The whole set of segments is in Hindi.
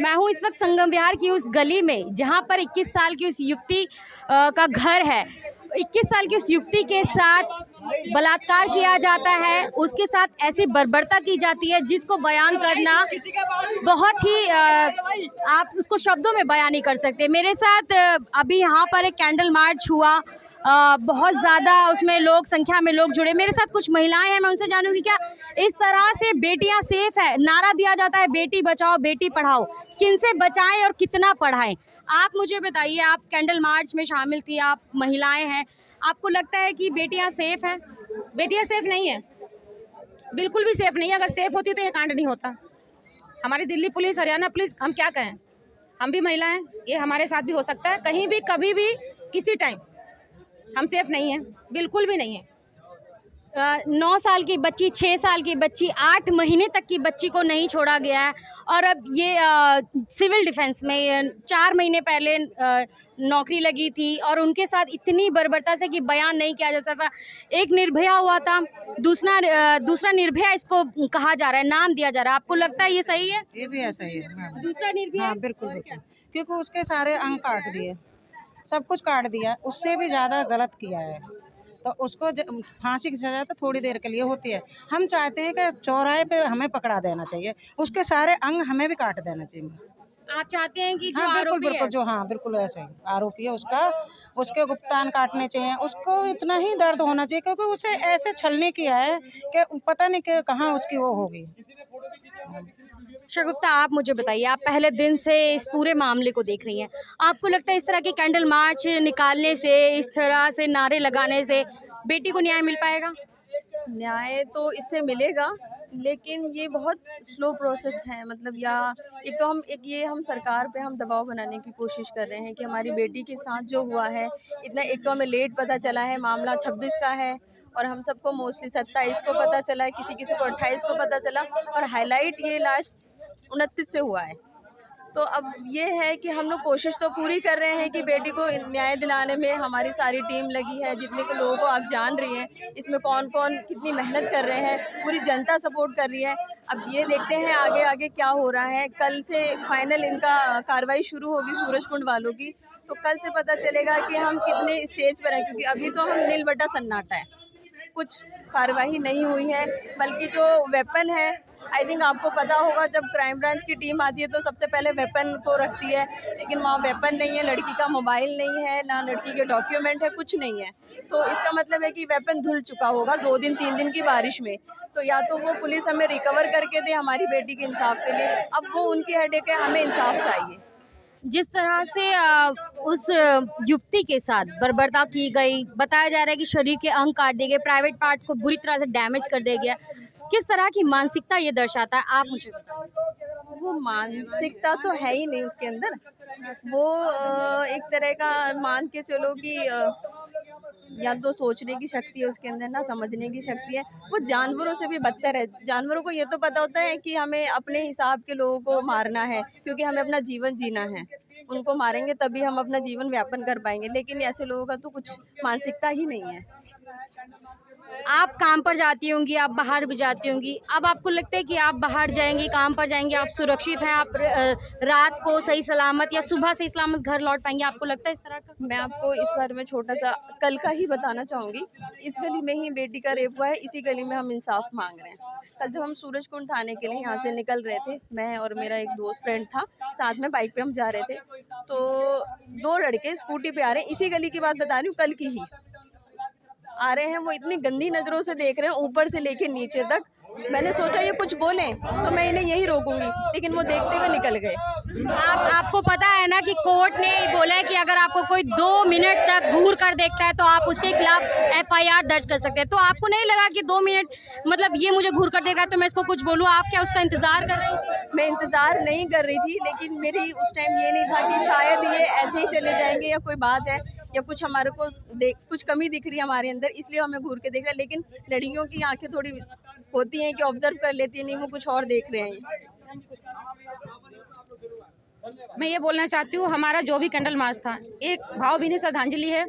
मैं हूँ इस वक्त संगम विहार की उस गली में जहाँ पर 21 साल की उस युवती का घर है। 21 साल की उस युवती के साथ बलात्कार किया जाता है, उसके साथ ऐसी बर्बरता की जाती है जिसको बयान करना बहुत ही आप उसको शब्दों में बयान नहीं कर सकते। मेरे साथ अभी यहाँ पर एक कैंडल मार्च हुआ, बहुत ज़्यादा उसमें लोग संख्या में लोग जुड़े। मेरे साथ कुछ महिलाएं हैं, मैं उनसे जानूंगी क्या इस तरह से बेटियां सेफ है। नारा दिया जाता है बेटी बचाओ बेटी पढ़ाओ, किनसे बचाएं और कितना पढ़ाएं? आप मुझे बताइए, आप कैंडल मार्च में शामिल थी, आप महिलाएं हैं, आपको लगता है कि बेटियां सेफ हैं? बेटियां सेफ नहीं है, बिल्कुल भी सेफ नहीं है। अगर सेफ होती तो ये कांड नहीं होता। हमारी दिल्ली पुलिस, हरियाणा पुलिस, हम क्या कहें, हम भी महिला हैं, ये हमारे साथ भी हो सकता है कहीं भी कभी भी किसी टाइम। हम सेफ नहीं हैं, बिल्कुल भी नहीं है। 9 साल की बच्ची, 6 साल की बच्ची, 8 महीने तक की बच्ची को नहीं छोड़ा गया है। और अब ये सिविल डिफेंस में 4 महीने पहले नौकरी लगी थी और उनके साथ इतनी बर्बरता से कि बयान नहीं किया जा सकता। एक निर्भया हुआ था, दूसरा निर्भया इसको कहा जा रहा है, नाम दिया जा रहा है। आपको लगता है ये सही है? ये भी ऐसा ही है। दूसरा निर्भया? हाँ बिल्कुल बिल्कुल, क्योंकि उसके सारे अंग काट दिए, सब कुछ काट दिया, उससे भी ज़्यादा गलत किया है। तो उसको फांसी की सजा तो थोड़ी देर के लिए होती है। हम चाहते हैं कि चौराहे पे हमें पकड़ा देना चाहिए, उसके सारे अंग हमें भी काट देना चाहिए। आप चाहते हैं कि जो हाँ बिल्कुल आरोपी बिल्कुल, है, जो हाँ बिल्कुल ऐसे ही आरोपी है उसके गुप्तान काटने चाहिए। उसको इतना ही दर्द होना चाहिए क्योंकि उसे ऐसे छलनी किया है कि पता नहीं कि कहाँ उसकी वो होगी। शगुफ्ता, आप मुझे बताइए, आप पहले दिन से इस पूरे मामले को देख रही हैं, आपको लगता है इस तरह के कैंडल मार्च निकालने से, इस तरह से नारे लगाने से बेटी को न्याय मिल पाएगा? न्याय तो इससे मिलेगा, लेकिन ये बहुत स्लो प्रोसेस है। मतलब या एक हम सरकार पे हम दबाव बनाने की कोशिश कर रहे हैं कि हमारी बेटी के साथ जो हुआ है, इतना एक तो हमें लेट पता चला है, मामला 26 का है और हम सबको मोस्टली 27 को पता चला है, किसी किसी को 28 को पता चला और हाईलाइट ये लास्ट 29 से हुआ है। तो अब ये है कि हम लोग कोशिश तो पूरी कर रहे हैं कि बेटी को न्याय दिलाने में हमारी सारी टीम लगी है। जितने को लोगों को आप जान रही हैं, इसमें कौन कौन कितनी मेहनत कर रहे हैं, पूरी जनता सपोर्ट कर रही है। अब ये देखते हैं आगे आगे क्या हो रहा है। कल से फाइनल इनका कार्रवाई शुरू होगी सूरजकुंड वालों की, तो कल से पता चलेगा कि हम कितने स्टेज पर हैं, क्योंकि अभी तो हम नील बटा सन्नाटा है, कुछ कार्रवाई नहीं हुई है। बल्कि जो वेपन है, आई थिंक आपको पता होगा, जब क्राइम ब्रांच की टीम आती है तो सबसे पहले वेपन को रखती है, लेकिन वहाँ वेपन नहीं है, लड़की का मोबाइल नहीं है, ना लड़की के डॉक्यूमेंट है, कुछ नहीं है। तो इसका मतलब है कि वेपन धुल चुका होगा 2 दिन 3 दिन की बारिश में। तो या तो वो पुलिस हमें रिकवर करके दे हमारी बेटी के इंसाफ के लिए, अब वो उनकी हेडेक है, हमें इंसाफ चाहिए। जिस तरह से उस युवती के साथ बर्बरता की गई, बताया जा रहा है कि शरीर के अंग काट दिए गए, प्राइवेट पार्ट को बुरी तरह से डैमेज कर दिया गया, किस तरह की मानसिकता ये दर्शाता है, आप मुझे बताएं। वो मानसिकता तो है ही नहीं उसके अंदर। वो एक तरह का मान के चलो कि या तो सोचने की शक्ति है उसके अंदर, ना समझने की शक्ति है। वो जानवरों से भी बदतर है। जानवरों को ये तो पता होता है कि हमें अपने हिसाब के लोगों को मारना है, क्योंकि हमें अपना जीवन जीना है। उनको मारेंगे तभी हम अपना जीवन व्यापन कर पाएंगे, लेकिन ऐसे लोगों का तो कुछ मानसिकता ही नहीं है। आप काम पर जाती होंगी, आप बाहर भी जाती होंगी, अब आपको लगता है कि आप बाहर जाएंगी, काम पर जाएंगी, आप सुरक्षित हैं, आप रात को सही सलामत या सुबह सही सलामत घर लौट पाएंगी, आपको लगता है इस तरह का? मैं आपको इस बारे में छोटा सा कल का ही बताना चाहूँगी। इस गली में ही बेटी का रेप हुआ है, इसी गली में हम इंसाफ मांग रहे हैं। कल जब हम सूरजकुंड थाने के लिए यहाँ से निकल रहे थे, मैं और मेरा एक दोस्त फ्रेंड था, साथ में बाइक पे हम जा रहे थे, तो 2 लड़के स्कूटी पे आ रहे हैं, इसी गली की बात बता रही हूँ, कल की ही आ रहे हैं। वो इतनी गंदी नज़रों से देख रहे हैं, ऊपर से लेके नीचे तक। मैंने सोचा ये कुछ बोलें तो मैं इन्हें यही रोकूंगी, लेकिन वो देखते हुए निकल गए। आपको पता है ना कि कोर्ट ने बोला है कि अगर आपको कोई 2 मिनट तक घूर कर देखता है तो आप उसके खिलाफ FIR दर्ज कर सकते हैं। तो आपको नहीं लगा कि 2 मिनट, मतलब ये मुझे घूर कर देख रहा है तो मैं इसको कुछ बोलूँ? आप क्या उसका इंतजार कर रही थी? मैं इंतज़ार नहीं कर रही थी, लेकिन मेरी उस टाइम ये नहीं था कि शायद ये ऐसे ही चले जाएंगे या कोई बात है या कुछ हमारे को कुछ कमी दिख रही है हमारे अंदर, इसलिए हमें घूर के देख रहा है। लेकिन लड़कियों की आंखें थोड़ी होती हैं कि ऑब्जर्व कर लेती हैं, नहीं वो कुछ और देख रहे हैं। मैं ये बोलना चाहती हूँ, हमारा जो भी कैंडल मार्च था एक भावभीनी श्रद्धांजलि है।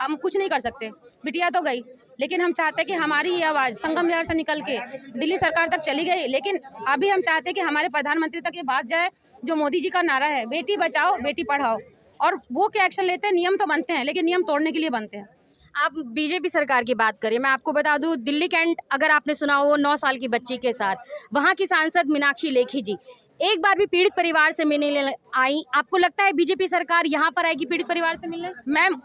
हम कुछ नहीं कर सकते, बिटिया तो गई, लेकिन हम चाहते हैं कि हमारी ये आवाज़ संगम विहार से निकल के दिल्ली सरकार तक चली गई, लेकिन अभी हम चाहते हैं कि हमारे प्रधानमंत्री तक ये बात जाए जो मोदी जी का नारा है, बेटी बचाओ बेटी पढ़ाओ, और वो क्या एक्शन लेते हैं। नियम तो बनते हैं लेकिन नियम तोड़ने के लिए बनते हैं। आप बीजेपी सरकार की बात करिए, मैं आपको बता दूं दिल्ली कैंट अगर आपने सुना हो 9 साल की बच्ची के साथ, वहाँ की सांसद मीनाक्षी लेखी जी एक बार भी पीड़ित परिवार से मिलने आई। आपको लगता है बीजेपी सरकार यहाँ पर आएगी पीड़ित परिवार से मिलने? मैम,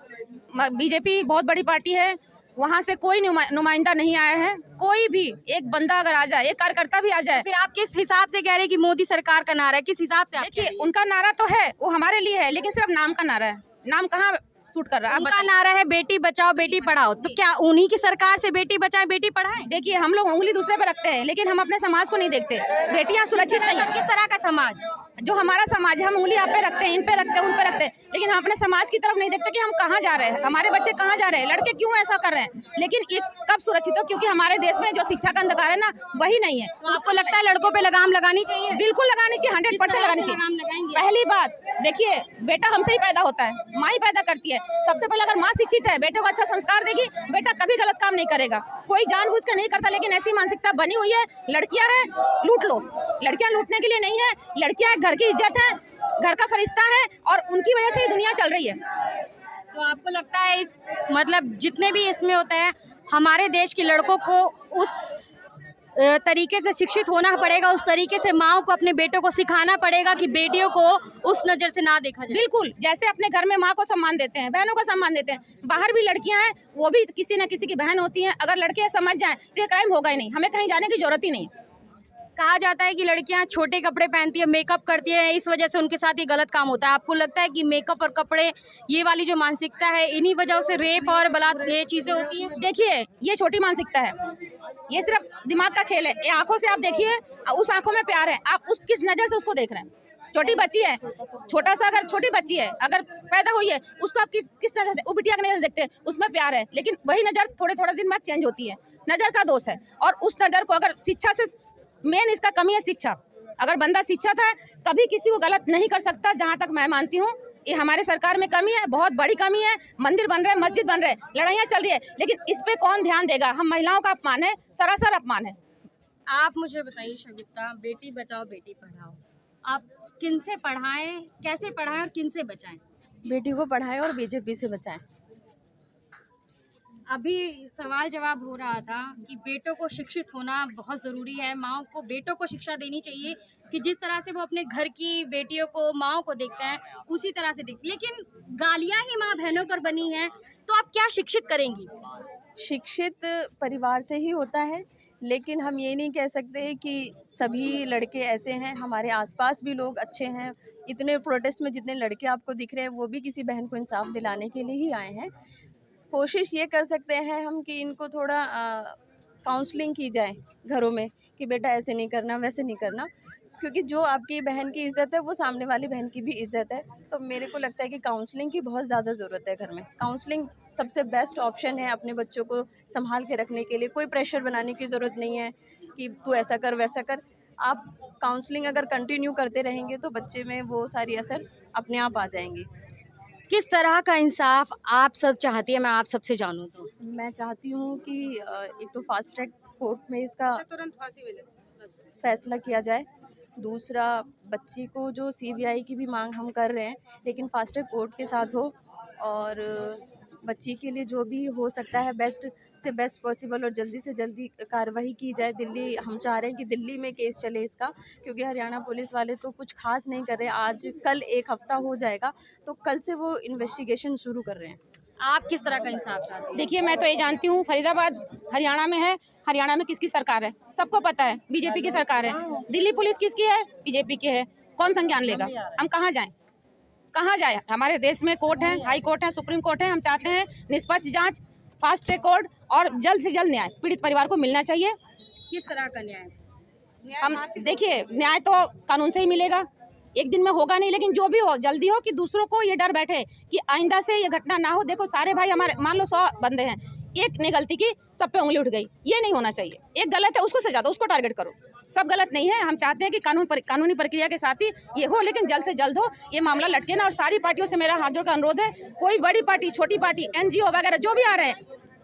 बीजेपी बहुत बड़ी पार्टी है, वहाँ से कोई नुमाइंदा नहीं आया है। कोई भी एक बंदा अगर आ जाए, एक कार्यकर्ता भी आ जाए। फिर आप किस हिसाब से कह रहे हैं कि मोदी सरकार का नारा है, किस हिसाब से? देखिए, उनका नारा तो है, वो हमारे लिए है, लेकिन सिर्फ नाम का नारा है। नाम कहाँ सूट कर रहा है? उनका नारा है बेटी बचाओ बेटी पढ़ाओ, तो क्या उन्हीं की सरकार से बेटी बचाए बेटी पढ़ाए? देखिए, हम लोग उंगली दूसरे पे रखते हैं, लेकिन हम अपने समाज को नहीं देखते। बेटियां सुरक्षित नहीं है। किस तरह का समाज? जो हमारा समाज है, हम उंगली आप पे रखते हैं, इन पे रखते हैं, उन पे रखते हैं, लेकिन हम अपने समाज की तरफ नहीं देखते कि हम कहाँ जा रहे हैं, हमारे बच्चे कहाँ जा रहे हैं, लड़के क्यों ऐसा कर रहे हैं। लेकिन ये कब सुरक्षित हो? क्योंकि हमारे देश में जो शिक्षा का अंधकार है ना, वही नहीं है। तो आपको लगता है लड़कों पे लगाम लगानी चाहिए? बिल्कुल लगानी चाहिए, 100% लगानी चाहिए। पहली बात देखिए, बेटा हमसे ही पैदा होता है, माँ ही पैदा करती है। सबसे पहले अगर माँ शिक्षित है, बेटे को अच्छा संस्कार देगी, बेटा कभी गलत काम नहीं करेगा। कोई जानबूझ कर नहीं करता, लेकिन ऐसी मानसिकता बनी हुई है, लड़कियां हैं लूट लो। लड़कियां लूटने के लिए नहीं है, लड़कियां घर की इज्जत है, घर का फरिश्ता है, और उनकी वजह से ही दुनिया चल रही है। तो आपको लगता है इस मतलब जितने भी इसमें होता है, हमारे देश के लड़कों को उस तरीके से शिक्षित होना पड़ेगा, उस तरीके से माँ को अपने बेटों को सिखाना पड़ेगा कि बेटियों को उस नज़र से ना देखा जाए? बिल्कुल, जैसे अपने घर में माँ को सम्मान देते हैं, बहनों को सम्मान देते हैं, बाहर भी लड़कियां हैं, वो भी किसी न किसी की बहन होती हैं। अगर लड़के समझ जाएं तो ये क्राइम होगा ही नहीं, हमें कहीं जाने की जरूरत ही नहीं। कहा जाता है कि लड़कियां छोटे कपड़े पहनती है, मेकअप करती है, इस वजह से उनके साथ ये गलत काम होता है। आपको लगता है कि मेकअप और कपड़े, ये वाली जो मानसिकता है, इन्हीं वजह से रेप और बलात्कार ये चीज़ें होती हैं? देखिए, ये छोटी मानसिकता है, ये सिर्फ दिमाग का खेल है। ये आंखों से आप देखिए, उस आंखों में प्यार है, आप उस किस नज़र से उसको देख रहे हैं। छोटी बच्ची है, छोटा सा अगर छोटी बच्ची है, अगर पैदा हुई है, उसको आप किस नज़र से, वो बिटिया की नज़र से देखते हैं, उसमें प्यार है। लेकिन वही नज़र थोड़े दिन बाद चेंज होती है, नज़र का दोष है। और उस नज़र को अगर शिक्षा से, मेन इसका कमी है शिक्षा। अगर बंदा शिक्षित है, कभी किसी को गलत नहीं कर सकता, जहाँ तक मैं मानती हूँ। ये हमारे सरकार में कमी है, बहुत बड़ी कमी है। मंदिर बन रहे, मस्जिद बन रहे, लड़ाइयाँ चल रही है, लेकिन इस पे कौन ध्यान देगा? हम महिलाओं का अपमान है, सरासर अपमान है। आप मुझे बताइए शगुफ्ता, बेटी बचाओ बेटी पढ़ाओ, आप किनसे पढ़ाएं, कैसे पढ़ाएं और किनसे बचाएं? बेटी को पढ़ाएं और बीजेपी से बचाएं। अभी सवाल जवाब हो रहा था कि बेटों को शिक्षित होना बहुत ज़रूरी है, माओं को बेटों को शिक्षा देनी चाहिए कि जिस तरह से वो अपने घर की बेटियों को, माओं को देखते हैं, उसी तरह से देखते। लेकिन गालियां ही माँ बहनों पर बनी हैं, तो आप क्या शिक्षित करेंगी? शिक्षित परिवार से ही होता है, लेकिन हम ये नहीं कह सकते कि सभी लड़के ऐसे हैं। हमारे आसपास भी लोग अच्छे हैं। इतने प्रोटेस्ट में जितने लड़के आपको दिख रहे हैं, वो भी किसी बहन को इंसाफ दिलाने के लिए ही आए हैं। कोशिश ये कर सकते हैं हम कि इनको थोड़ा काउंसलिंग की जाए घरों में कि बेटा ऐसे नहीं करना, वैसे नहीं करना, क्योंकि जो आपकी बहन की इज़्ज़त है, वो सामने वाली बहन की भी इज़्ज़त है। तो मेरे को लगता है कि काउंसलिंग की बहुत ज़्यादा ज़रूरत है घर में। काउंसलिंग सबसे बेस्ट ऑप्शन है अपने बच्चों को संभाल के रखने के लिए। कोई प्रेशर बनाने की ज़रूरत नहीं है कि तू ऐसा कर वैसा कर। आप काउंसलिंग अगर कंटिन्यू करते रहेंगे तो बच्चे में वो सारी असर अपने आप आ जाएंगी। किस तरह का इंसाफ आप सब चाहती है, मैं आप सबसे जानूँ तो? मैं चाहती हूँ कि एक तो फास्ट ट्रैक कोर्ट में इसका तुरंत फांसी मिले, फैसला किया जाए। दूसरा, बच्ची को जो सीबीआई की भी मांग हम कर रहे हैं, लेकिन फास्ट ट्रैक कोर्ट के साथ हो, और बच्ची के लिए जो भी हो सकता है बेस्ट से बेस्ट पॉसिबल और जल्दी से जल्दी कार्रवाई की जाए। दिल्ली, हम चाह रहे हैं कि दिल्ली में केस चले इसका, क्योंकि हरियाणा पुलिस वाले तो कुछ खास नहीं कर रहे हैं। आज कल 1 हफ्ता हो जाएगा, तो कल से वो इन्वेस्टिगेशन शुरू कर रहे हैं। आप किस तरह का इंसाफ चाहते हैं? देखिए, मैं तो ये जानती हूँ, फरीदाबाद हरियाणा में है। हरियाणा में किसकी सरकार है सबको पता है, बीजेपी की सरकार है। दिल्ली पुलिस किसकी है? बीजेपी की है। कौन संज्ञान लेगा? हम कहाँ जाएं? कहाँ जाए? हमारे देश में कोर्ट है, हाई कोर्ट है, सुप्रीम कोर्ट है। हम चाहते हैं निष्पक्ष जांच, फास्ट ट्रैक कोर्ट, और जल्द से जल्द न्याय पीड़ित परिवार को मिलना चाहिए। किस तरह का न्याय? हम देखिए, न्याय तो कानून से ही मिलेगा, एक दिन में होगा नहीं, लेकिन जो भी हो जल्दी हो, कि दूसरों को ये डर बैठे कि आइंदा से ये घटना ना हो। देखो, सारे भाई हमारे, मान लो 100 बंदे हैं, एक ने गलती की, सब पे उंगली उठ गई, ये नहीं होना चाहिए। एक गलत है, उसको सजा दो, उसको टारगेट करो। सब गलत नहीं है। हम चाहते हैं कि कानूनी प्रक्रिया के साथ ही ये हो, लेकिन जल्द से जल्द हो, ये मामला लटके ना। और सारी पार्टियों से मेरा हाथ जोड़ का अनुरोध है, कोई बड़ी पार्टी, छोटी पार्टी, NGO वगैरह जो भी आ रहे हैं,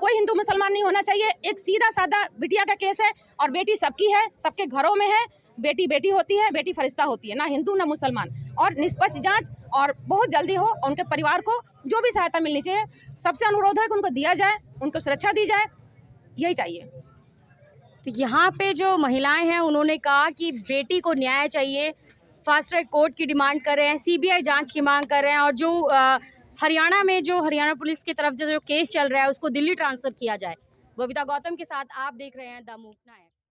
कोई हिंदू मुसलमान नहीं होना चाहिए। एक सीधा साधा बिटिया का केस है और बेटी सबकी है, सबके घरों में है। बेटी बेटी होती है, बेटी फरिश्ता होती है, ना हिंदू ना मुसलमान। और निष्पक्ष जांच और बहुत जल्दी हो, उनके परिवार को जो भी सहायता मिलनी चाहिए, सबसे अनुरोध है कि उनको दिया जाए, उनको सुरक्षा दी जाए, यही चाहिए। तो यहाँ पे जो महिलाएं हैं उन्होंने कहा कि बेटी को न्याय चाहिए, फास्ट ट्रैक कोर्ट की डिमांड कर रहे हैं, सीबीआई जांच की मांग कर रहे हैं और जो हरियाणा में जो हरियाणा पुलिस की तरफ से जो केस चल रहा है उसको दिल्ली ट्रांसफ़र किया जाए। बबीता गौतम के साथ आप देख रहे हैं द मूव नायक।